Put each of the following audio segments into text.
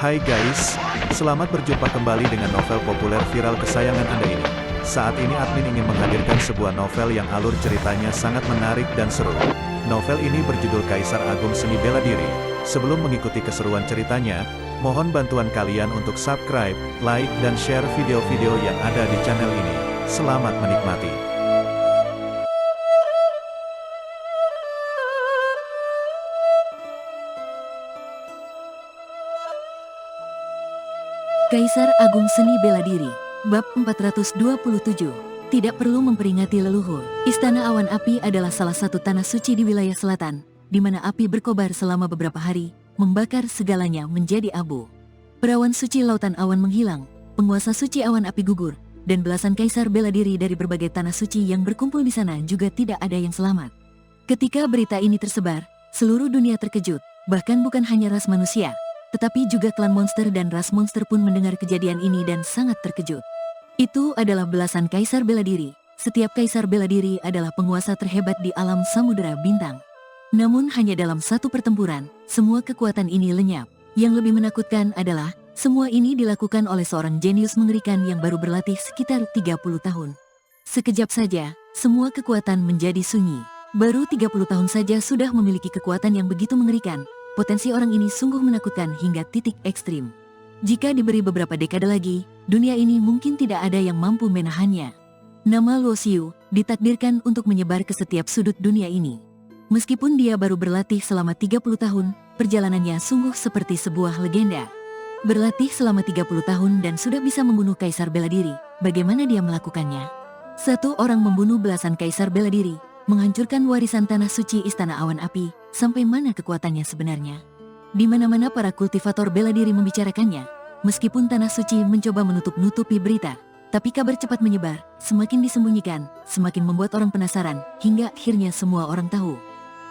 Hai guys, selamat berjumpa kembali dengan novel populer viral kesayangan Anda ini. Saat ini admin ingin menghadirkan sebuah novel yang alur ceritanya sangat menarik dan seru. Novel ini berjudul Kaisar Agung Seni Bela Diri. Sebelum mengikuti keseruan ceritanya, mohon bantuan kalian untuk subscribe, like, dan share video-video yang ada di channel ini. Selamat menikmati. Kaisar Agung Seni Bela Diri, Bab 427. Tidak perlu memperingati leluhur. Istana Awan Api adalah salah satu tanah suci di wilayah selatan, di mana api berkobar selama beberapa hari, membakar segalanya menjadi abu. Perawan suci lautan awan menghilang, penguasa suci awan api gugur, dan belasan kaisar bela diri dari berbagai tanah suci yang berkumpul di sana juga tidak ada yang selamat. Ketika berita ini tersebar, seluruh dunia terkejut, bahkan bukan hanya ras manusia, tetapi juga klan monster dan ras monster pun mendengar kejadian ini dan sangat terkejut. Itu adalah belasan kaisar bela diri. Setiap kaisar bela diri adalah penguasa terhebat di alam samudera bintang. Namun hanya dalam satu pertempuran, semua kekuatan ini lenyap. Yang lebih menakutkan adalah, semua ini dilakukan oleh seorang jenius mengerikan yang baru berlatih sekitar 30 tahun. Sekejap saja, semua kekuatan menjadi sunyi. Baru 30 tahun saja sudah memiliki kekuatan yang begitu mengerikan. Potensi orang ini sungguh menakutkan hingga titik ekstrim. Jika diberi beberapa dekade lagi, dunia ini mungkin tidak ada yang mampu menahannya. Nama Luo Xiu ditakdirkan untuk menyebar ke setiap sudut dunia ini. Meskipun dia baru berlatih selama 30 tahun, perjalanannya sungguh seperti sebuah legenda. Berlatih selama 30 tahun dan sudah bisa membunuh kaisar bela diri, bagaimana dia melakukannya? Satu orang membunuh belasan kaisar bela diri, menghancurkan warisan tanah suci Istana Awan Api. Sampai mana kekuatannya sebenarnya? Di mana-mana para kultivator bela diri membicarakannya. Meskipun tanah suci mencoba menutup-nutupi berita, tapi kabar cepat menyebar, semakin disembunyikan, semakin membuat orang penasaran, hingga akhirnya semua orang tahu.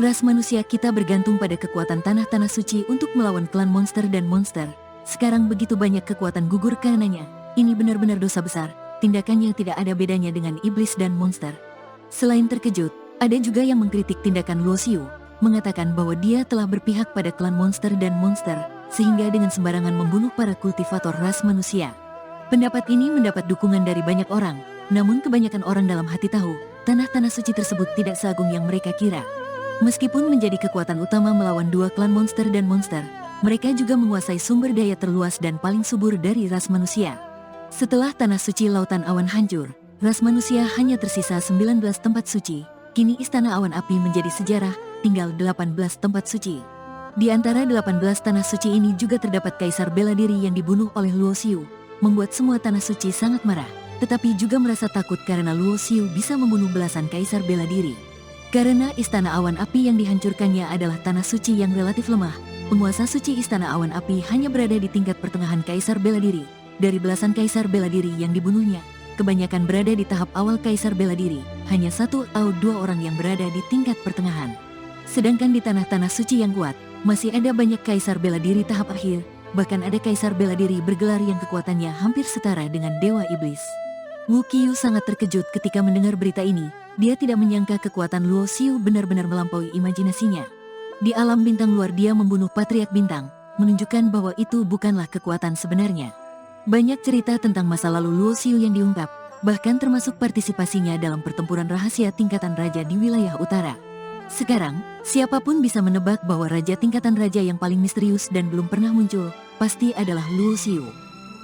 Ras manusia kita bergantung pada kekuatan tanah-tanah suci untuk melawan klan monster dan monster. Sekarang begitu banyak kekuatan gugur karenanya. Ini benar-benar dosa besar, tindakannya tidak ada bedanya dengan iblis dan monster. Selain terkejut, ada juga yang mengkritik tindakan Luo Xiu, mengatakan bahwa dia telah berpihak pada klan monster dan monster, sehingga dengan sembarangan membunuh para kultivator ras manusia. Pendapat ini mendapat dukungan dari banyak orang, namun kebanyakan orang dalam hati tahu, tanah-tanah suci tersebut tidak seagung yang mereka kira. Meskipun menjadi kekuatan utama melawan dua klan monster dan monster, mereka juga menguasai sumber daya terluas dan paling subur dari ras manusia. Setelah tanah suci lautan awan hancur, ras manusia hanya tersisa 19 tempat suci. Kini Istana Awan Api menjadi sejarah, tinggal 18 tempat suci. Di antara 18 tanah suci ini juga terdapat kaisar bela diri yang dibunuh oleh Luo Xiu, membuat semua tanah suci sangat marah, tetapi juga merasa takut karena Luo Xiu bisa membunuh belasan kaisar bela diri. Karena Istana Awan Api yang dihancurkannya adalah tanah suci yang relatif lemah, penguasa suci Istana Awan Api hanya berada di tingkat pertengahan kaisar bela diri. Dari belasan kaisar bela diri yang dibunuhnya, kebanyakan berada di tahap awal kaisar bela diri, hanya 1 atau 2 orang yang berada di tingkat pertengahan. Sedangkan di tanah-tanah suci yang kuat, masih ada banyak kaisar bela diri tahap akhir, bahkan ada kaisar bela diri bergelar yang kekuatannya hampir setara dengan dewa iblis. Wu Qiu sangat terkejut ketika mendengar berita ini, dia tidak menyangka kekuatan Luo Xiu benar-benar melampaui imajinasinya. Di alam bintang luar dia membunuh Patriark Bintang, menunjukkan bahwa itu bukanlah kekuatan sebenarnya. Banyak cerita tentang masa lalu Luo Xiu yang diungkap, bahkan termasuk partisipasinya dalam pertempuran rahasia tingkatan raja di wilayah utara. Sekarang, siapapun bisa menebak bahwa raja tingkatan raja yang paling misterius dan belum pernah muncul, pasti adalah Luo Xiu.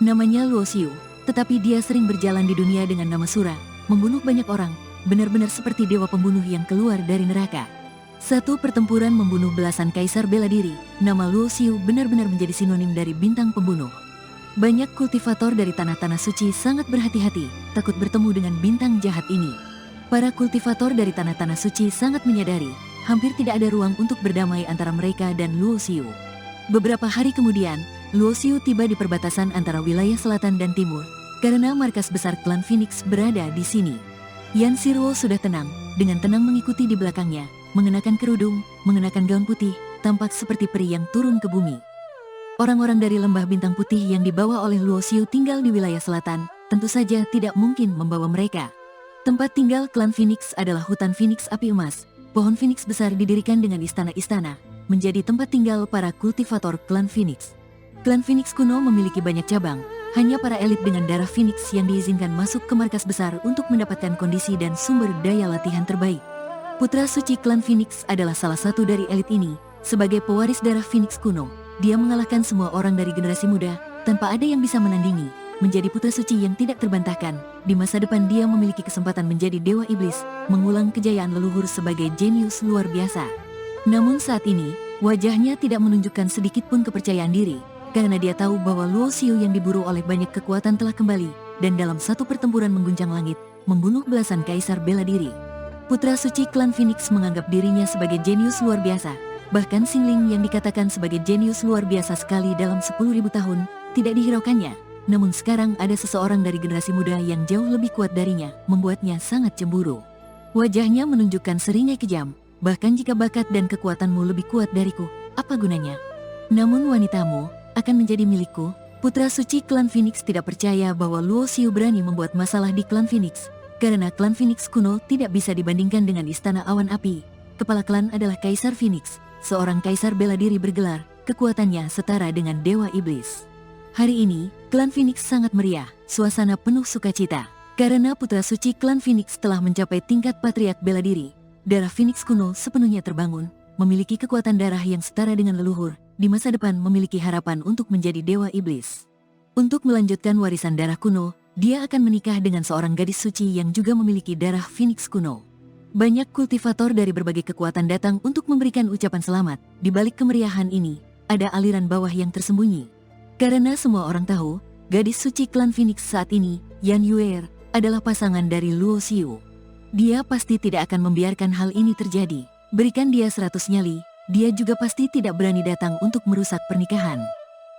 Namanya Luo Xiu, tetapi dia sering berjalan di dunia dengan nama Sura, membunuh banyak orang, benar-benar seperti dewa pembunuh yang keluar dari neraka. Satu pertempuran membunuh belasan kaisar bela diri, nama Luo Xiu benar-benar menjadi sinonim dari bintang pembunuh. Banyak kultivator dari tanah-tanah suci sangat berhati-hati, takut bertemu dengan bintang jahat ini. Para kultivator dari tanah-tanah suci sangat menyadari, hampir tidak ada ruang untuk berdamai antara mereka dan Luo Xiu. Beberapa hari kemudian, Luo Xiu tiba di perbatasan antara wilayah selatan dan timur, karena markas besar klan Phoenix berada di sini. Yan Siruo sudah tenang, dengan tenang mengikuti di belakangnya, mengenakan kerudung, mengenakan gaun putih, tampak seperti peri yang turun ke bumi. Orang-orang dari lembah bintang putih yang dibawa oleh Luo Xiu tinggal di wilayah selatan, tentu saja tidak mungkin membawa mereka. Tempat tinggal klan Phoenix adalah hutan Phoenix api emas. Pohon Phoenix besar didirikan dengan istana-istana, menjadi tempat tinggal para kultivator klan Phoenix. Klan Phoenix kuno memiliki banyak cabang. Hanya para elit dengan darah Phoenix yang diizinkan masuk ke markas besar untuk mendapatkan kondisi dan sumber daya latihan terbaik. Putra suci klan Phoenix adalah salah satu dari elit ini. Sebagai pewaris darah Phoenix kuno, dia mengalahkan semua orang dari generasi muda tanpa ada yang bisa menandingi. Menjadi putra suci yang tidak terbantahkan, di masa depan dia memiliki kesempatan menjadi dewa iblis, mengulang kejayaan leluhur sebagai jenius luar biasa. Namun saat ini, wajahnya tidak menunjukkan sedikit pun kepercayaan diri, karena dia tahu bahwa Luo Xiu yang diburu oleh banyak kekuatan telah kembali, dan dalam satu pertempuran mengguncang langit, membunuh belasan kaisar bela diri. Putra suci klan Phoenix menganggap dirinya sebagai jenius luar biasa, bahkan Xingling yang dikatakan sebagai jenius luar biasa sekali dalam 10.000 tahun, tidak dihiraukannya. Namun sekarang ada seseorang dari generasi muda yang jauh lebih kuat darinya, membuatnya sangat cemburu. Wajahnya menunjukkan seringai kejam, bahkan jika bakat dan kekuatanmu lebih kuat dariku, apa gunanya? Namun wanitamu akan menjadi milikku. Putra suci klan Phoenix tidak percaya bahwa Luo Xiu berani membuat masalah di klan Phoenix, karena klan Phoenix kuno tidak bisa dibandingkan dengan istana awan api. Kepala klan adalah Kaisar Phoenix, seorang kaisar bela diri bergelar, kekuatannya setara dengan dewa iblis. Hari ini, klan Phoenix sangat meriah, suasana penuh sukacita. Karena putra suci klan Phoenix telah mencapai tingkat patriark bela diri. Darah Phoenix kuno sepenuhnya terbangun, memiliki kekuatan darah yang setara dengan leluhur, di masa depan memiliki harapan untuk menjadi dewa iblis. Untuk melanjutkan warisan darah kuno, dia akan menikah dengan seorang gadis suci yang juga memiliki darah Phoenix kuno. Banyak kultivator dari berbagai kekuatan datang untuk memberikan ucapan selamat. Di balik kemeriahan ini, ada aliran bawah yang tersembunyi. Karena semua orang tahu, gadis suci klan Phoenix saat ini, Yan Yuer, adalah pasangan dari Luo Xiu. Dia pasti tidak akan membiarkan hal ini terjadi. Berikan dia 100 nyali, dia juga pasti tidak berani datang untuk merusak pernikahan.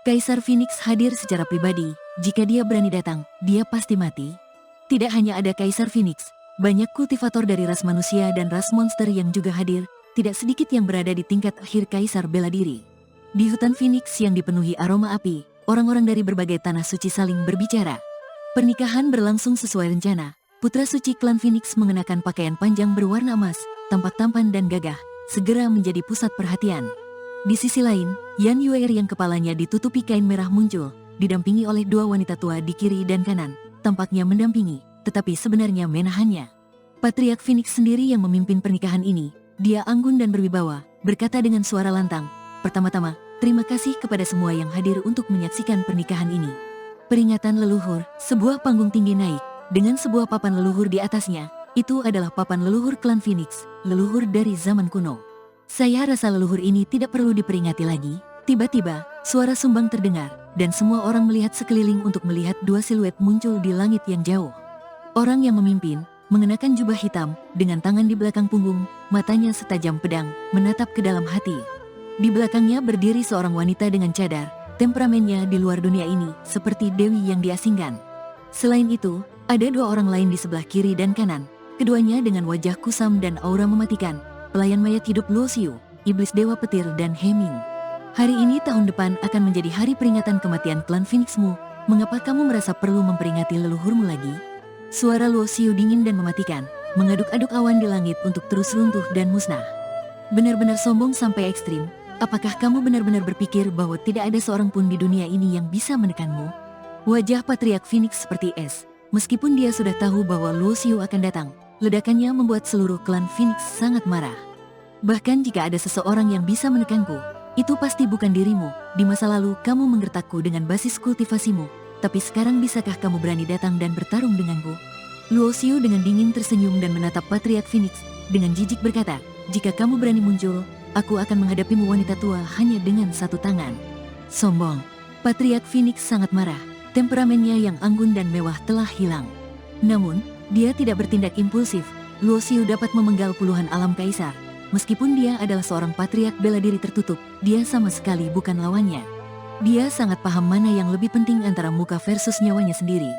Kaisar Phoenix hadir secara pribadi, jika dia berani datang, dia pasti mati. Tidak hanya ada Kaisar Phoenix, banyak kultivator dari ras manusia dan ras monster yang juga hadir, tidak sedikit yang berada di tingkat akhir kaisar bela diri. Di hutan Phoenix yang dipenuhi aroma api, orang-orang dari berbagai tanah suci saling berbicara. Pernikahan berlangsung sesuai rencana. Putra suci klan Phoenix mengenakan pakaian panjang berwarna emas, tampak tampan dan gagah, segera menjadi pusat perhatian. Di sisi lain, Yan Yuer yang kepalanya ditutupi kain merah muncul, didampingi oleh dua wanita tua di kiri dan kanan, tampaknya mendampingi, tetapi sebenarnya menahannya. Patriark Phoenix sendiri yang memimpin pernikahan ini. Dia anggun dan berwibawa, berkata dengan suara lantang, "Pertama-tama, terima kasih kepada semua yang hadir untuk menyaksikan pernikahan ini." Peringatan leluhur, sebuah panggung tinggi naik, dengan sebuah papan leluhur di atasnya. Itu adalah papan leluhur klan Phoenix, leluhur dari zaman kuno. Saya rasa leluhur ini tidak perlu diperingati lagi. Tiba-tiba, suara sumbang terdengar, dan semua orang melihat sekeliling untuk melihat dua siluet muncul di langit yang jauh. Orang yang memimpin, mengenakan jubah hitam, dengan tangan di belakang punggung, matanya setajam pedang, menatap ke dalam hati. Di belakangnya berdiri seorang wanita dengan cadar, temperamennya di luar dunia ini, seperti dewi yang diasingkan. Selain itu, ada dua orang lain di sebelah kiri dan kanan, keduanya dengan wajah kusam dan aura mematikan, pelayan mayat hidup Luo Xiu, iblis dewa petir dan Heming. Hari ini tahun depan akan menjadi hari peringatan kematian klan Phoenixmu, mengapa kamu merasa perlu memperingati leluhurmu lagi? Suara Luo Xiu dingin dan mematikan, mengaduk-aduk awan di langit untuk terus runtuh dan musnah. Benar-benar sombong sampai ekstrim. Apakah kamu benar-benar berpikir bahwa tidak ada seorang pun di dunia ini yang bisa menekanmu? Wajah Patriark Phoenix seperti es. Meskipun dia sudah tahu bahwa Luo Xiu akan datang, ledakannya membuat seluruh klan Phoenix sangat marah. Bahkan jika ada seseorang yang bisa menekanku, itu pasti bukan dirimu. Di masa lalu kamu menggertakku dengan basis kultivasimu, tapi sekarang bisakah kamu berani datang dan bertarung denganku? Luo Xiu dengan dingin tersenyum dan menatap Patriark Phoenix, dengan jijik berkata, "Jika kamu berani muncul, aku akan menghadapimu wanita tua hanya dengan satu tangan." Sombong. Patriark Phoenix sangat marah. Temperamennya yang anggun dan mewah telah hilang. Namun, dia tidak bertindak impulsif. Luo Xiu dapat memenggal puluhan alam kaisar. Meskipun dia adalah seorang patriark bela diri tertutup, dia sama sekali bukan lawannya. Dia sangat paham mana yang lebih penting antara muka versus nyawanya sendiri.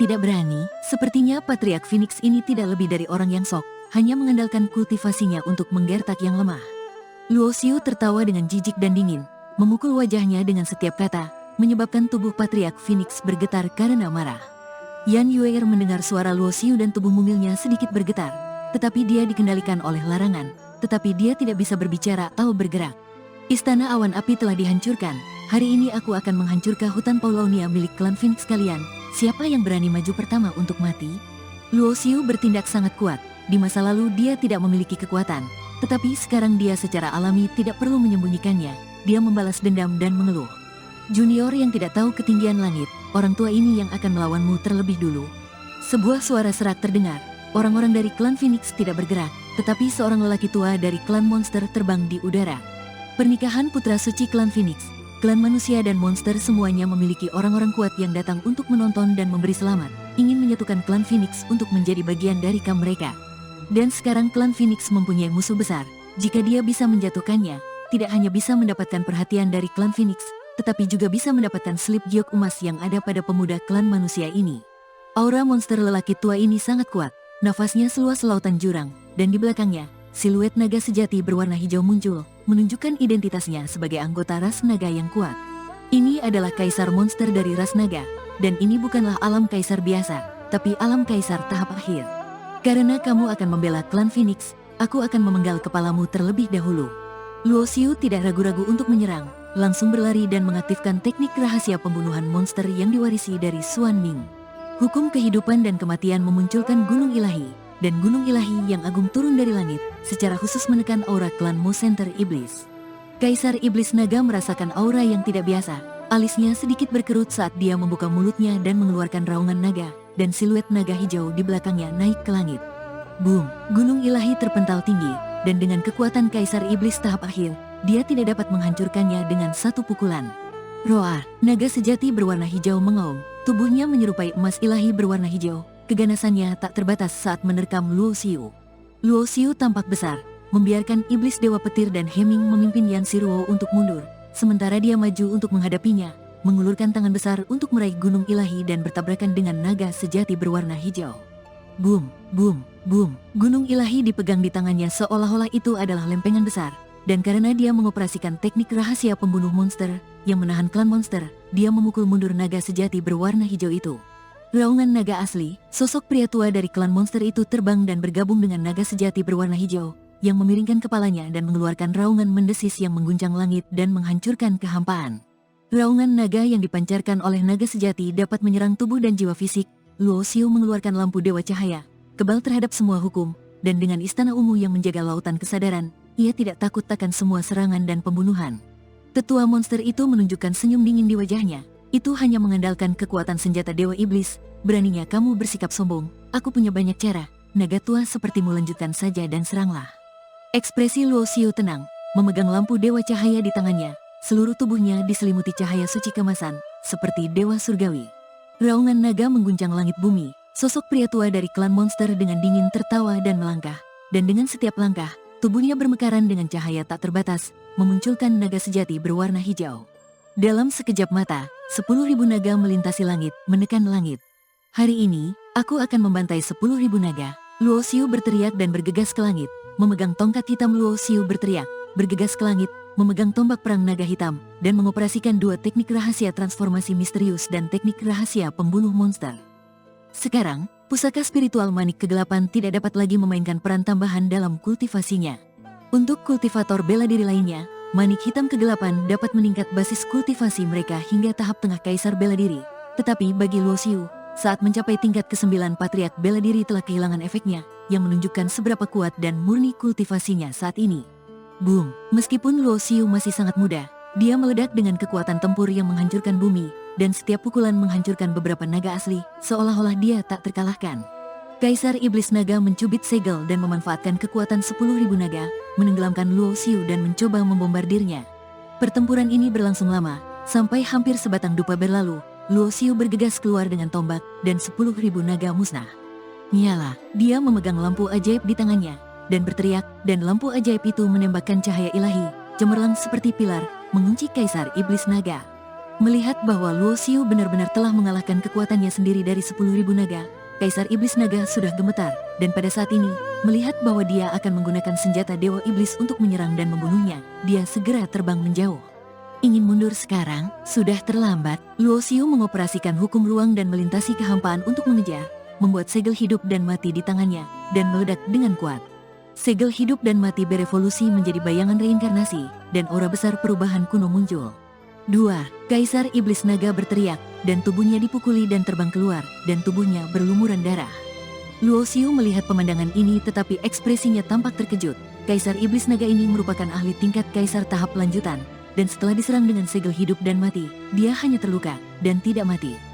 Tidak berani. Sepertinya Patriark Phoenix ini tidak lebih dari orang yang sok, hanya mengandalkan kultivasinya untuk menggertak yang lemah. Luo Xiu tertawa dengan jijik dan dingin, memukul wajahnya dengan setiap kata, menyebabkan tubuh Patriark Phoenix bergetar karena marah. Yan Yuer mendengar suara Luo Xiu dan tubuh mungilnya sedikit bergetar, tetapi dia dikendalikan oleh larangan, tetapi dia tidak bisa berbicara atau bergerak. Istana awan api telah dihancurkan, Hari ini aku akan menghancurkan hutan Paulownia milik klan Phoenix kalian. Siapa yang berani maju pertama untuk mati? Luo Xiu bertindak sangat kuat. Di masa lalu dia tidak memiliki kekuatan. Tetapi sekarang dia secara alami tidak perlu menyembunyikannya. Dia membalas dendam dan mengeluh. Junior yang tidak tahu ketinggian langit, orang tua ini yang akan melawanmu terlebih dulu. Sebuah suara serak terdengar. Orang-orang dari klan Phoenix tidak bergerak, tetapi seorang lelaki tua dari klan monster terbang di udara. Pernikahan putra suci klan Phoenix. Klan manusia dan monster semuanya memiliki orang-orang kuat yang datang untuk menonton dan memberi selamat, ingin menyatukan klan Phoenix untuk menjadi bagian dari kam mereka. Dan sekarang klan Phoenix mempunyai musuh besar. Jika dia bisa menjatuhkannya, tidak hanya bisa mendapatkan perhatian dari klan Phoenix, tetapi juga bisa mendapatkan slip giok emas yang ada pada pemuda klan manusia ini. Aura monster lelaki tua ini sangat kuat, nafasnya seluas lautan jurang, dan di belakangnya, siluet naga sejati berwarna hijau muncul, menunjukkan identitasnya sebagai anggota ras naga yang kuat. Ini adalah kaisar monster dari ras naga, dan ini bukanlah alam kaisar biasa, tapi alam kaisar tahap akhir. Karena kamu akan membela klan Phoenix, aku akan memenggal kepalamu terlebih dahulu. Luo Xiu tidak ragu-ragu untuk menyerang, langsung berlari dan mengaktifkan teknik rahasia pembunuhan monster yang diwarisi dari Xuan Ming. Hukum kehidupan dan kematian memunculkan gunung ilahi, dan gunung ilahi yang agung turun dari langit, secara khusus menekan aura klan Mo Center Iblis. Kaisar Iblis Naga merasakan aura yang tidak biasa, alisnya sedikit berkerut saat dia membuka mulutnya dan mengeluarkan raungan naga, dan siluet naga hijau di belakangnya naik ke langit. Boom, gunung ilahi terpental tinggi, dan dengan kekuatan Kaisar Iblis tahap akhir, dia tidak dapat menghancurkannya dengan satu pukulan. Roar, naga sejati berwarna hijau mengaum, tubuhnya menyerupai emas ilahi berwarna hijau. Keganasannya tak terbatas saat menerkam Luo Xiu. Luo Xiu tampak besar, membiarkan iblis dewa petir dan Heming memimpin Yan Shiruo untuk mundur, sementara dia maju untuk menghadapinya, mengulurkan tangan besar untuk meraih gunung ilahi dan bertabrakan dengan naga sejati berwarna hijau. Boom, boom, boom, gunung ilahi dipegang di tangannya seolah-olah itu adalah lempengan besar, dan karena dia mengoperasikan teknik rahasia pembunuh monster yang menahan klan monster, dia memukul mundur naga sejati berwarna hijau itu. Raungan naga asli, sosok pria tua dari klan monster itu terbang dan bergabung dengan naga sejati berwarna hijau, yang memiringkan kepalanya dan mengeluarkan raungan mendesis yang mengguncang langit dan menghancurkan kehampaan. Raungan naga yang dipancarkan oleh naga sejati dapat menyerang tubuh dan jiwa fisik. Luo Xiu mengeluarkan lampu dewa cahaya, kebal terhadap semua hukum, dan dengan istana ungu yang menjaga lautan kesadaran, ia tidak takut akan semua serangan dan pembunuhan. Tetua monster itu menunjukkan senyum dingin di wajahnya. Itu hanya mengandalkan kekuatan senjata Dewa Iblis. Beraninya kamu bersikap sombong, aku punya banyak cara. Naga tua sepertimu lanjutkan saja dan seranglah. Ekspresi Luo Xiu tenang, memegang lampu dewa cahaya di tangannya. Seluruh tubuhnya diselimuti cahaya suci kemasan, seperti dewa surgawi. Raungan naga mengguncang langit bumi. Sosok pria tua dari klan monster dengan dingin tertawa dan melangkah. Dan dengan setiap langkah, tubuhnya bermekaran dengan cahaya tak terbatas, memunculkan naga sejati berwarna hijau. Dalam sekejap mata, 10.000 naga melintasi langit, menekan langit. Hari ini, aku akan membantai 10.000 naga. Luo Xiu berteriak dan bergegas ke langit. Memegang tongkat hitam Luo Xiu berteriak, bergegas ke langit, memegang tombak perang naga hitam, dan mengoperasikan dua teknik rahasia transformasi misterius dan teknik rahasia pembunuh monster. Sekarang, pusaka spiritual manik kegelapan tidak dapat lagi memainkan peran tambahan dalam kultivasinya. Untuk kultivator bela diri lainnya, manik hitam kegelapan dapat meningkat basis kultivasi mereka hingga tahap tengah kaisar bela diri. Tetapi bagi Luo Xiu, saat mencapai tingkat ke-9 patriark bela diri telah kehilangan efeknya, yang menunjukkan seberapa kuat dan murni kultivasinya saat ini. Boom, meskipun Luo Xiu masih sangat muda, dia meledak dengan kekuatan tempur yang menghancurkan bumi, dan setiap pukulan menghancurkan beberapa naga asli, seolah-olah dia tak terkalahkan. Kaisar Iblis Naga mencubit segel dan memanfaatkan kekuatan 10.000 naga, menenggelamkan Luo Xiu dan mencoba membombardirnya. Pertempuran ini berlangsung lama, sampai hampir sebatang dupa berlalu. Luo Xiu bergegas keluar dengan tombak, dan 10.000 naga musnah. Nyala, dia memegang lampu ajaib di tangannya, dan berteriak, dan lampu ajaib itu menembakkan cahaya ilahi, cemerlang seperti pilar, mengunci Kaisar Iblis Naga. Melihat bahwa Luo Xiu benar-benar telah mengalahkan kekuatannya sendiri dari 10.000 naga, Kaisar Iblis Naga sudah gemetar, dan pada saat ini, melihat bahwa dia akan menggunakan senjata Dewa Iblis untuk menyerang dan membunuhnya, dia segera terbang menjauh. Ingin mundur sekarang, sudah terlambat. Luo Xiu mengoperasikan hukum ruang dan melintasi kehampaan untuk mengejar, membuat segel hidup dan mati di tangannya, dan meledak dengan kuat. Segel hidup dan mati berevolusi menjadi bayangan reinkarnasi, dan aura besar perubahan kuno muncul. 2. Kaisar Iblis Naga berteriak, dan tubuhnya dipukuli dan terbang keluar, dan tubuhnya berlumuran darah. Luo Xiu melihat pemandangan ini tetapi ekspresinya tampak terkejut. Kaisar Iblis Naga ini merupakan ahli tingkat kaisar tahap lanjutan, dan setelah diserang dengan segel hidup dan mati, dia hanya terluka, dan tidak mati.